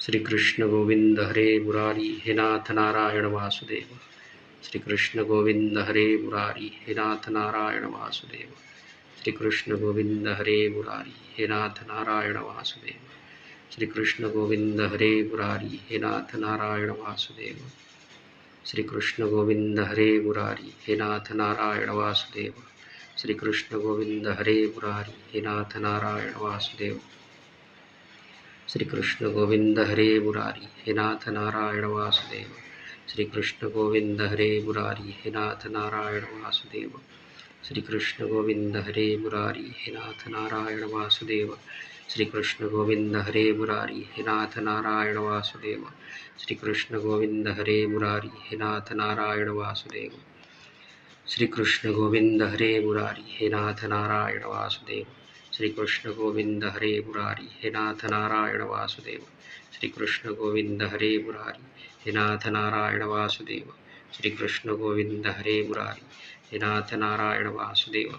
Shri Krishna Govind हरे Murari हे नाथ Narayan Vasudev. Shri Krishna Govind हरे Murari हे नाथ Narayan Vasudev. Shri Krishna Govind हरे Murari हे नाथ Narayan Vasudev. Shri Krishna Govind हरे Murari हे नाथ Narayan Vasudev. Shri Krishna Govind हरे Murari हे नाथ Narayan Vasudev. Shri Krishna Govind हरे Murari हे नाथ Narayan Vasudev. Shri Krishna Govind हरे Murari हे नाथ Narayan Vasudev. Shri Krishna Govind हरे Murari हे नाथ Narayan Vasudev. Shri Krishna Govind हरे Murari हे नाथ Narayan Vasudev. Shri Krishna Govind हरे Murari हे नाथ Narayan Vasudev. Shri Krishna Govind हरे Murari हे नाथ Narayan Vasudev. Shri Krishna Govind हरे Murari हे नाथ Narayan Vasudev. Shri Krishna Govind हरे Murari हे नाथ Narayan Vasudev. Shri Krishna Govind हरे Murari हे नाथ Narayan Vasudev. Shri Krishna Govind हरे Murari हे नाथ Narayan Vasudev.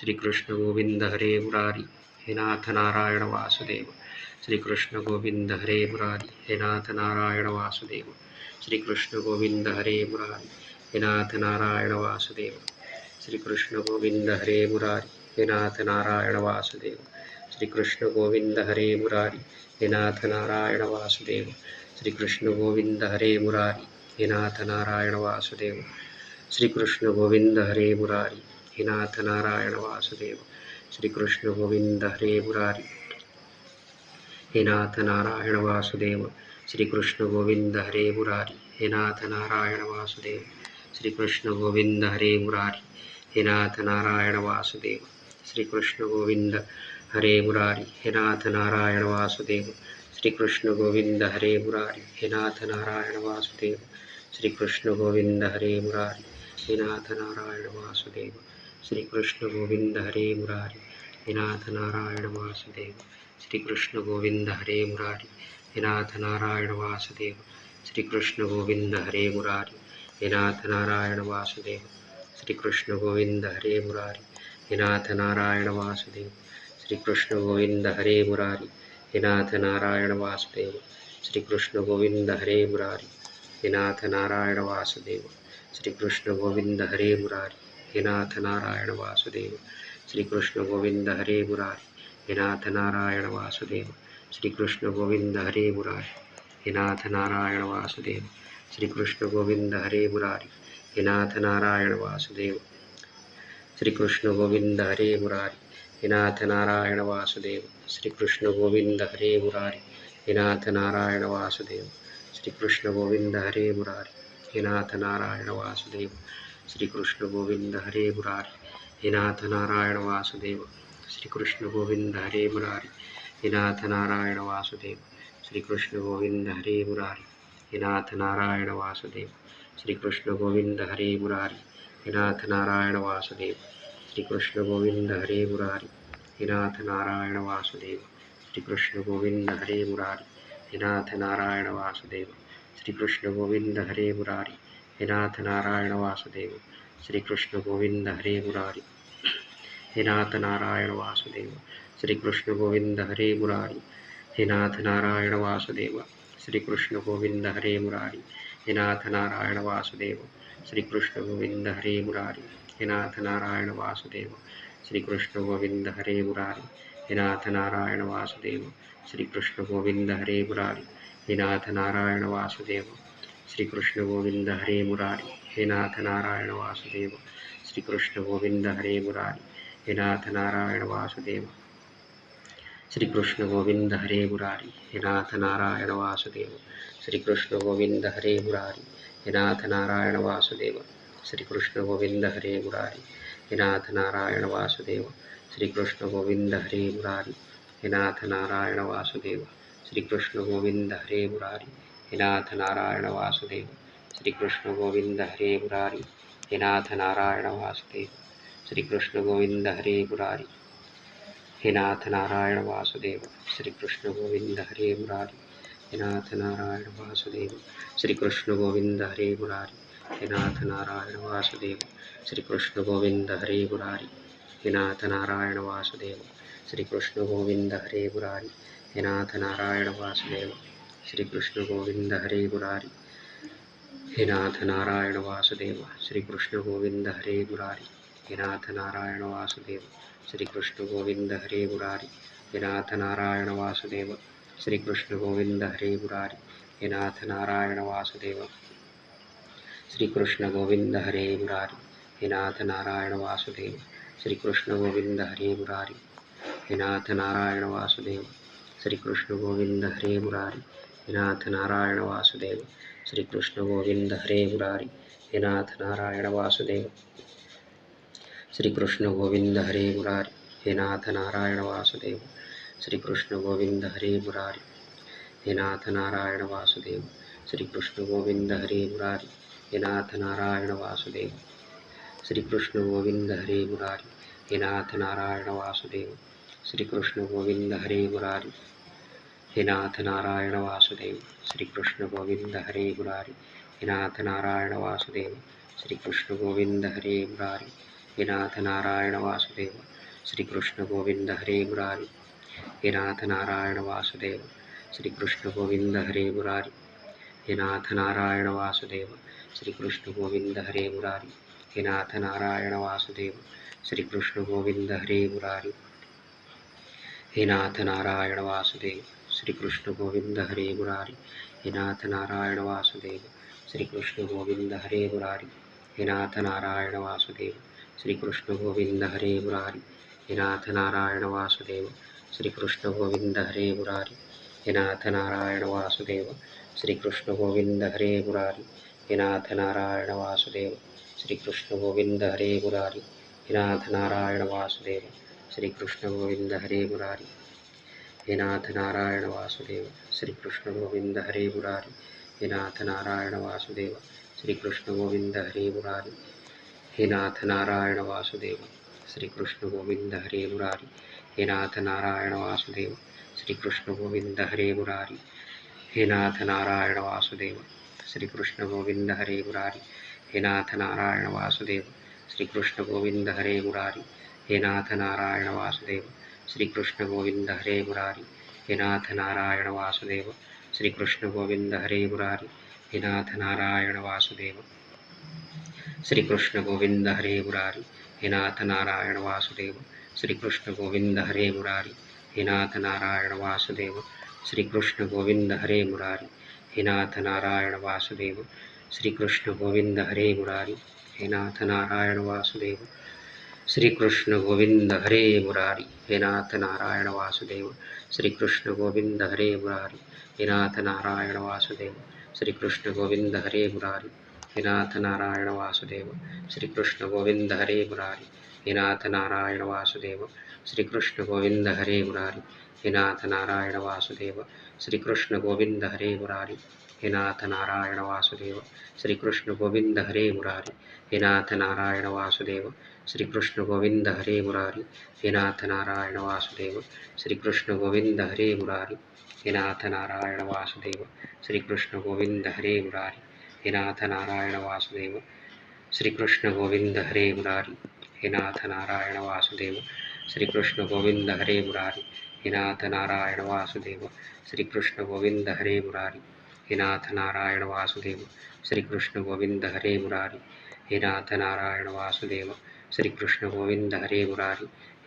Shri Krishna Govind हरे Murari हे नाथ Narayan Vasudev. Shri Krishna Govind हरे Murari हे नाथ Narayan Vasudev. Shri Krishna Govind हरे Murari हे नाथ Narayan Vasudev. Shri Krishna Govind हरे Murari हे नाथ Narayan Vasudev. Shri Krishna Govind हरे Murari हे नाथ Narayan Vasudev. Shri Krishna Govind हरे Murari हे नाथ Narayan Vasudev. Shri Krishna Govind हरे Murari हे नाथ Narayan Vasudev. Shri Krishna Govind हरे Murari हे नाथ Narayan Vasudev. Shri Krishna Govind हरे Murari हे नाथ Narayan Vasudev. Shri Krishna Govind हरे Murari हे नाथ Narayan Vasudev. Shri Krishna Govind हरे Murari हे नाथ Narayan Vasudev. Shri Krishna Govind हरे Murari हे नाथ Narayan Vasudev. Shri Krishna Govind हरे Murari हे नाथ Narayan Vasudev. Shri Krishna Govind हरे Murari हे नाथ Narayan Vasudev. Shri Krishna Govind हरे Murari हे नाथ Narayan Vasudev. Shri Krishna Govind हरे Murari हे नाथ Narayan Vasudev. Shri Krishna Govind हरे Murari हे नाथ Narayan Vasudev. Shri Krishna Govind हरे Murari हे नाथ Narayan Vasudev. Shri Krishna Govind हरे Murari हे नाथ Narayan Vasudev. Shri Krishna Govind हरे Murari हे नाथ Narayan Vasudev. Shri Krishna Govind हरे Murari हे नाथ Narayan Vasudev. Shri Krishna Govind हरे Murari हे नाथ Narayan Vasudev. Shri Krishna Govind हरे Murari हे नाथ Narayan Vasudev. Shri Krishna Govind हरे Murari हे नाथ Narayan Vasudev. Shri Krishna Govind हरे Murari हे नाथ Narayan Vasudev. Shri Krishna Govind हरे Murari हे नाथ Narayan Vasudev. Shri Krishna Govind हरे Murari हे नाथ Narayan Vasudev. Shri Krishna Govind हरे Murari हे नाथ Narayan Vasudev. Shri Krishna Govind हरे Murari हे नाथ Narayan Vasudev. Shri Krishna Govind हरे Murari हे नाथ Narayan Vasudev. Shri Krishna Govind हरे Murari हे नाथ Narayan Vasudev. Shri Krishna Govind हरे Murari हे नाथ Narayan Vasudev. Shri Krishna Govind हरे Murari हे नाथ Narayan Vasudev. Shri Krishna Govind हरे Murari हे नाथ Narayan Vasudev. Shri Krishna Govind हरे Murari हे नाथ Narayan Vasudev. Shri Krishna Govind हरे Murari हे नाथ Narayan Vasudev. Shri Krishna Govind हरे Murari हे नाथ Narayan Vasudev. Shri Krishna Govind हरे Murari हे नाथ Narayan Vasudev. Shri Krishna Govind हरे Murari हे नाथ Narayan Vasudev. Shri Krishna Govind हरे Murari हे नाथ Narayan Vasudev. Shri Krishna Govind हरे Murari हे नाथ Narayan Vasudev. Shri Krishna Govind हरे Murari हे नाथ Narayan Vasudev. Shri Krishna Govind हरे Murari हे नाथ Narayan Vasudev. Shri Krishna Govind हरे Murari हे नाथ Narayan Vasudev. Shri Krishna Govind हरे Murari हे नाथ Narayan Vasudev. Shri Krishna Govind हरे Murari हे नाथ Narayan Vasudev. Shri Krishna Govind हरे Murari हे नाथ Narayan Vasudev. Shri Krishna Govind हरे Murari हे नाथ Narayan Vasudev. Shri Krishna Govind हरे Murari हे नाथ Narayan Vasudev. Shri Krishna Govind हरे Murari हे नाथ Narayan Vasudev. Shri Krishna Govind हरे Murari हे नाथ Narayan Vasudev. Shri Krishna Govind हरे Murari हे नाथ Narayan Vasudev. Shri Krishna Govind हरे Murari, हे नाथ Narayan Vasudev. Shri Krishna Govind हरे Murari, हे नाथ Narayan Vasudev. Shri Krishna Govind हरे Murari, हे नाथ Narayan Vasudev. Shri Krishna Govind हरे Murari, हे नाथ Narayan Vasudev. Shri Krishna Govind हरे Murari, हे नाथ Narayan Vasudev. Shri Krishna Govind हरे Murari, हे नाथ Narayan Vasudev. Shri Krishna Govind हरे Murari, हे नाथ Narayan Vasudev. Shri Krishna Govind हरे Murari, हे नाथ Narayan Vasudev. Shri Krishna Govind हरे Murari, हे नाथ Narayan Vasudev. Shri Krishna Govind हरे Murari, हे नाथ Narayan Vasudev. Shri Krishna Govind हरे Murari, हे नाथ Narayan Vasudev. Shri Krishna Govind हरे Murari, हे नाथ Narayan Vasudev. Shri Krishna Govind हरे Murari, हे नाथ Narayan Vasudev. Shri Krishna Govind हरे Murari, हे नाथ Narayan Vasudev. Shri Krishna Govind हरे Murari, हे नाथ Narayan Vasudev. Shri Krishna Govind हरे Murari, हे नाथ Narayan Vasudev. Shri Krishna Govind हरे Murari, हे नाथ Narayan Vasudev. Shri Krishna Govind हरे Murari, हे नाथ Narayan Vasudev. Shri Krishna Govind हरे Murari, हे नाथ Narayan Vasudev. Shri Krishna Govind हरे Murari, हे नाथ Narayan Vasudev. Shri Krishna Govind हरे Murari, हे नाथ Narayan Vasudev. Shri Krishna Govind हरे Murari, हे नाथ Narayan Vasudev. Shri Krishna Govind हरे Murari, हे नाथ Narayan Vasudev. Shri Krishna Govind हरे Murari, हे नाथ Narayan Vasudev. Shri Krishna Govind हरे Murari, हे नाथ Narayan Vasudev. Shri Krishna Govind हरे Murari, हे नाथ Narayan Vasudev. Shri Krishna Govind हरे Murari, हे नाथ Narayan Vasudev. Shri Krishna Govind हरे Murari, हे नाथ Narayan Vasudev. Shri Krishna Govind हरे Murari, हे नाथ Narayan Vasudev. Shri Krishna Govind हरे Murari, हे नाथ Narayan Vasudev. Shri Krishna Govind हरे Murari, हे नाथ Narayan Vasudev. Shri Krishna Govind हरे Murari, हे नाथ Narayan Vasudev. Shri Krishna Govind हरे Murari, हे नाथ Narayan Vasudev. Shri Krishna Govind हरे Murari, हे नाथ Narayan Vasudev. Shri Krishna Govind हरे Murari, हे नाथ Narayan Vasudev. Shri Krishna Govind हरे Murari, हे नाथ Narayan Vasudev. Shri Krishna Govind हरे Murari, हे नाथ Narayan Vasudev. Shri Krishna Govind हरे Murari, हे नाथ Narayan Vasudev. Shri Krishna Govind हरे Murari, हे नाथ Narayan Vasudev. Shri Krishna Govind हरे Murari, हे नाथ Narayan Vasudev. Shri Krishna Govind हरे Murari, हे नाथ Narayan Vasudev. Shri Krishna Govind हरे Murari, हे नाथ Narayan Vasudev. Shri Krishna Govind हरे Murari, हे नाथ Narayan Vasudev. Shri Krishna Govind हरे Murari, हे नाथ Narayan Vasudev. Shri Krishna Govind हरे Murari, हे नाथ Narayan Vasudev. Shri Krishna Govind हरे Murari, हे नाथ Narayan Vasudev. Shri Krishna Govind हरे Murari, हे नाथ Narayan Vasudev. Shri Krishna Govind हरे Murari, हे नाथ Narayan Vasudev. Shri Krishna Govind हरे Murari, हे नाथ Narayan Vasudev. Shri Krishna Govind हरे Murari, हे नाथ Narayan Vasudev. Shri Krishna Govind हरे Murari, हे नाथ Narayan Vasudev. Shri Krishna Govind हरे Murari, हे नाथ Narayan Vasudev. Shri Krishna Govind हरे Murari, हे नाथ Narayan Vasudev. Shri Krishna Govind हरे Murari, हे नाथ Narayan Vasudev. Shri Krishna Govind हरे Murari,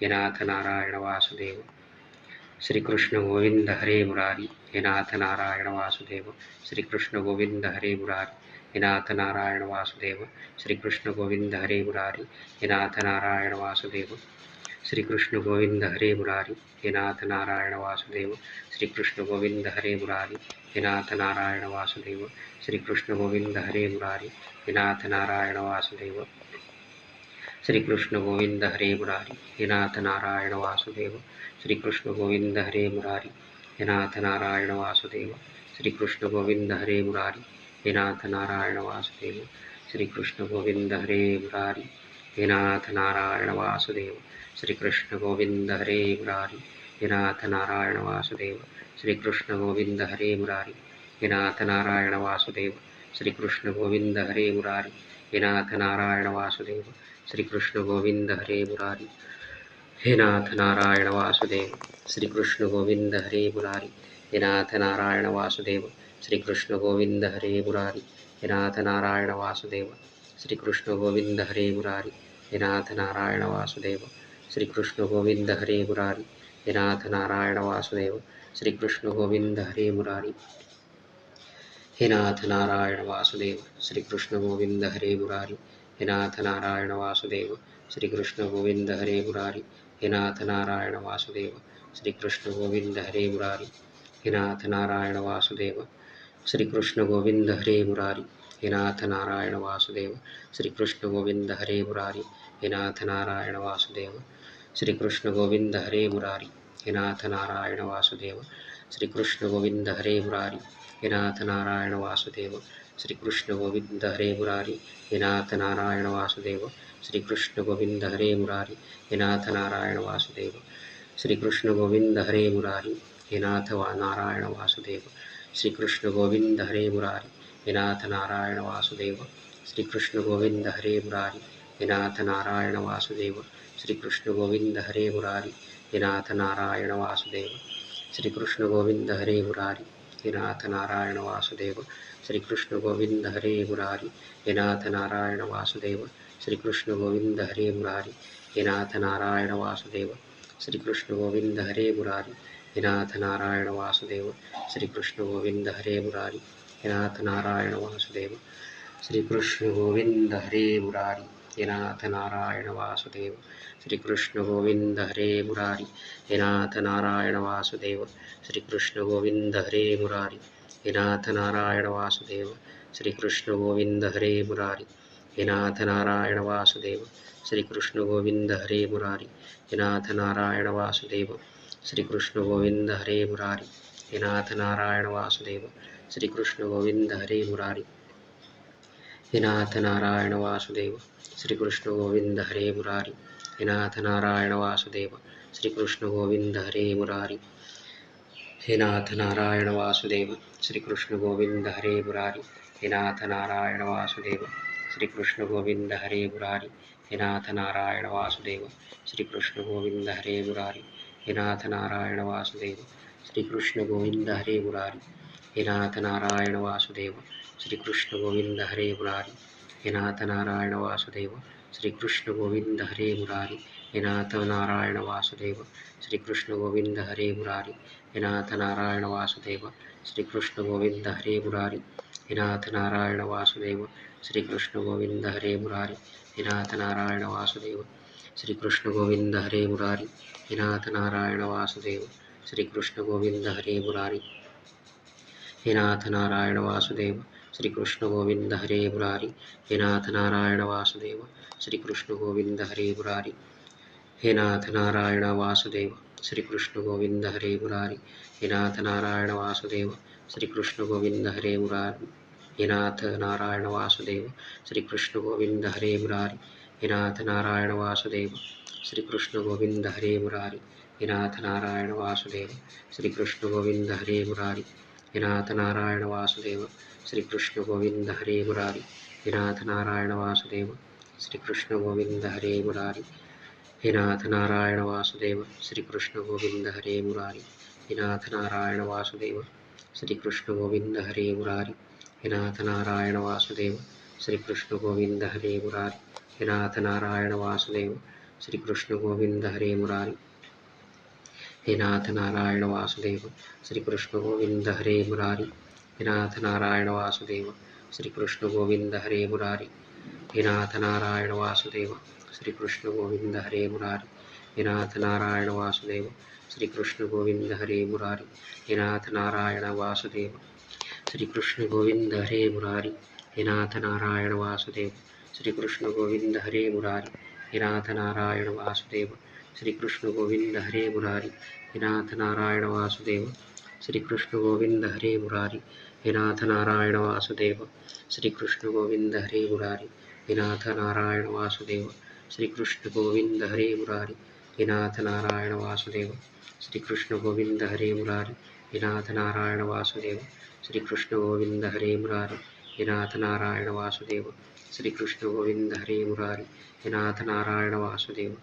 हे नाथ Narayan Vasudev. Shri Krishna Govind हरे Murari, हे नाथ Narayan Vasudev. Shri Krishna Govind हरे Murari, हे नाथ Narayan Vasudev. Shri Krishna Govind हरे Murari, हे नाथ Narayan Vasudev. Shri Krishna Govind हरे Murari, हे नाथ Narayan Vasudev. Shri Krishna Govind हरे Murari, हे नाथ Narayan Vasudev. Shri Krishna Govind हरे Murari, हे नाथ Narayan Vasudev. Shri Krishna Govind हरे Murari, हे नाथ Narayan Vasudev. Shri Krishna Govind हरे Murari, हे नाथ Narayan Vasudev. Shri Krishna Govind हरे Murari, हे नाथ Narayan Vasudev. Shri Krishna Govind हरे Murari, हे नाथ Narayan Vasudev. Shri Krishna Govind हरे Murari, हे नाथ Narayan Vasudev. Shri Krishna Govind हरे Murari, हे नाथ Narayan Vasudev. Shri Krishna Govind हरे Murari, हे नाथ Narayan Vasudev. Shri Krishna Govind हरे Murari, हे नाथ Narayan Vasudev. Shri Krishna Govind हरे Murari, हे नाथ Narayan Vasudev. Shri Krishna Govind हरे Murari, हे नाथ Narayan Vasudev. Shri Krishna Govind हरे Murari, हे नाथ Narayan Vasudev. Shri Krishna Govind हरे Murari, हे नाथ Narayan Vasudev. Shri Krishna Govind हरे Murari, हे नाथ Narayan Vasudev. Shri Krishna Govind हरे Murari, हे नाथ Narayan Vasudev. Shri Krishna Govind हरे Murari, हे नाथ Narayan Vasudev. Shri Krishna Govind हरे Murari, हे नाथ Narayan Vasudev. Shri Krishna Govind हरे Murari, हे नाथ Narayan Vasudev. Shri Krishna Govind हरे Murari, हे नाथ Narayan Vasudev. Shri Krishna Govind हरे Murari, हे नाथ Narayan Vasudev. Shri Krishna Govind हरे Murari, हे नाथ Narayan Vasudev. Shri Krishna Govind हरे Murari, हे नाथ Narayan Vasudev. Shri Krishna Govind हरे Murari, हे नाथ Narayan Vasudev. Shri Krishna Govind हरे Murari, हे नाथ Narayan Vasudev. Shri Krishna Govind हरे Murari, हे नाथ Narayan Vasudev. Shri Krishna Govind हरे Murari, हे नाथ Narayan Vasudev. Shri Krishna Govind हरे Murari, हे नाथ Narayan Vasudev. Shri Krishna Govind हरे Murari, हे नाथ Narayan Vasudev. Shri Krishna Govind हरे Murari, हे नाथ Narayan Vasudev. Shri Krishna Govind हरे Murari, हे नाथ Narayan Vasudev. Shri Krishna Govind हरे Murari, हे नाथ Narayan Vasudev. Shri Krishna Govind हरे Murari, हे नाथ Narayan Vasudev. Shri Krishna Govind हरे Murari, हे नाथ Narayan Vasudev. Shri Krishna Govind हरे Murari, हे नाथ Narayan Vasudev. Shri Krishna Govind हरे Murari, हे नाथ Narayan Vasudev. Shri Krishna Govind हरे Murari, हे नाथ Narayan Vasudev. Shri Krishna Govind हरे Murari, हे नाथ Narayan Vasudev. Shri Krishna Govind हरे Murari, हे नाथ Narayan Vasudev. Shri Krishna Govind हरे Murari, हे नाथ Narayan Vasudev. Shri Krishna Govind हरे Murari, हे नाथ Narayan Vasudev. Shri Krishna Govind हरे Murari, हे नाथ Narayan Vasudev. Shri Krishna Govind हरे Murari, हे नाथ Narayan Vasudev. Shri Krishna Govind हरे Murari, हे नाथ Narayan Vasudev. Shri Krishna Govind हरे Murari, हे नाथ Narayan Vasudev. Shri Krishna Govind हरे Murari, हे नाथ Narayan Vasudev. Shri Krishna Govind हरे Murari, हे नाथ Narayan Vasudev. Shri Krishna Govind हरे Murari, हे नाथ Narayan Vasudev. Shri Krishna Govind हरे Murari, हे नाथ Narayan Vasudev. Shri Krishna Govind हरे Murari, हे नाथ Narayan Vasudev. Shri Krishna Govind हरे Murari, हे नाथ Narayan Vasudev. Shri Krishna Govind हरे Murari, हे नाथ Narayan Vasudev. Shri Krishna Govind हरे Murari, हे नाथ Narayan Vasudev. Shri Krishna Govind हरे Murari, हे नाथ Narayan Vasudev. Shri Krishna Govind हरे Murari, हे नाथ Narayan Vasudev. Shri Krishna Govind हरे Murari, हे नाथ Narayan Vasudev. Shri Krishna Govind हरे Murari, हे नाथ Narayan Vasudev. Shri Krishna Govind हरे Murari, हे नाथ Narayan Vasudev. Shri Krishna Govind हरे Murari, हे नाथ Narayan Vasudev. Shri Krishna Govind हरे Murari, हे नाथ Narayan Vasudev. Shri Krishna Govind हरे Murari, हे नाथ Narayan Vasudev. Shri Krishna Govind हरे Murari, हे नाथ Narayan Vasudev. Shri Krishna Govind हरे Murari, हे नाथ Narayan Vasudev. Shri Krishna Govind हरे Murari, हे नाथ Narayan Vasudev. Shri Krishna Govind हरे Murari, हे नाथ Narayan Vasudev. Shri Krishna Govind हरे Murari, हे नाथ Narayan Vasudev. Shri Krishna Govind हरे Murari, हे नाथ Narayan Vasudev. Shri Krishna Govind हरे Murari, हे नाथ Narayan Vasudev. Shri Krishna Govind हरे Murari, हे नाथ Narayan Vasudev. Shri Krishna Govind हरे Murari, हे नाथ Narayan Vasudev. Shri Krishna Govind हरे Murari, हे नाथ Narayan Vasudev. Shri Krishna Govind हरे Murari, हे नाथ Narayan Vasudev. Shri Krishna Govind हरे Murari, हे नाथ Narayan Vasudev. Shri Krishna Govind हरे Murari, हे नाथ Narayan Vasudev. Shri Krishna Govind हरे Murari, हे नाथ Narayan Vasudev. Shri Krishna Govind हरे Murari, हे नाथ Narayan Vasudev. Shri Krishna Govind हरे Murari, हे नाथ Narayan Vasudev. Shri Krishna Govind हरे Murari हे नाथ Narayan Vasudev